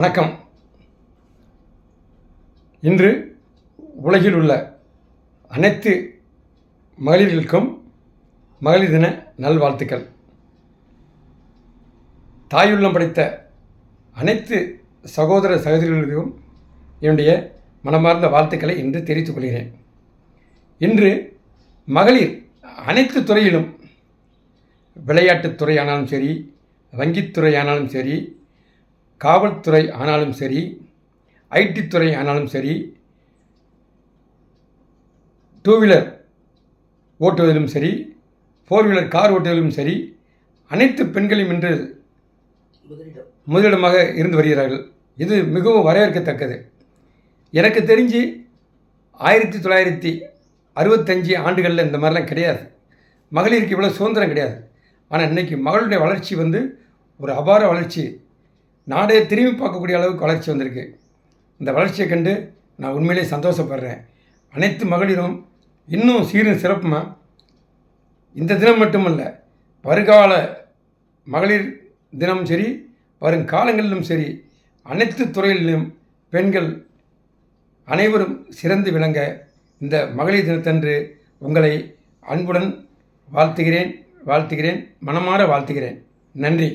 வணக்கம். இன்று உலகில் உள்ள அனைத்து மகளிர்களுக்கும் மகளிர் தின நல்வாழ்த்துக்கள். தாயுள்ளம் படைத்த அனைத்து சகோதர சகோதரிகளுக்கும் என்னுடைய மனமார்ந்த வாழ்த்துக்களை இன்று தெரிவித்துக் கொள்கிறேன். இன்று மகளிர் அனைத்து துறையிலும், விளையாட்டுத்துறை ஆனாலும் சரி, வங்கித்துறை ஆனாலும் சரி, காவல்துறை ஆனாலும் சரி, ஐடி துறை ஆனாலும் சரி, டூ வீலர் ஓட்டுவதிலும் சரி, ஃபோர் வீலர் கார் ஓட்டுவதிலும் சரி, அனைத்து பெண்களையும் இன்று முதலிடமாக இருந்து வருகிறார்கள். இது மிகவும் வரவேற்கத்தக்கது. எனக்கு தெரிஞ்சு 1965 ஆண்டுகளில் இந்த மாதிரிலாம் கிடையாது. மகளிருக்கு இவ்வளோ சுதந்திரம் கிடையாது. ஆனால் இன்றைக்கி மகளுடைய வளர்ச்சி ஒரு அபார வளர்ச்சி. நாடே திரும்பி பார்க்கக்கூடிய அளவுக்கு வளர்ச்சி வந்திருக்கு. இந்த வளர்ச்சியை கண்டு நான் உண்மையிலே சந்தோஷப்படுறேன். அனைத்து மகளிரும் இன்னும் சீரும் சிறப்புமா இந்த தினம் மட்டுமல்ல, வருங்கால மகளிர் தினமும் சரி, வருங்காலங்களிலும் சரி, அனைத்து துறைகளிலும் பெண்கள் அனைவரும் சிறந்து விளங்க இந்த மகளிர் தினத்தன்று உங்களை அன்புடன் வாழ்த்துகிறேன், மனமாற வாழ்த்துகிறேன். நன்றி.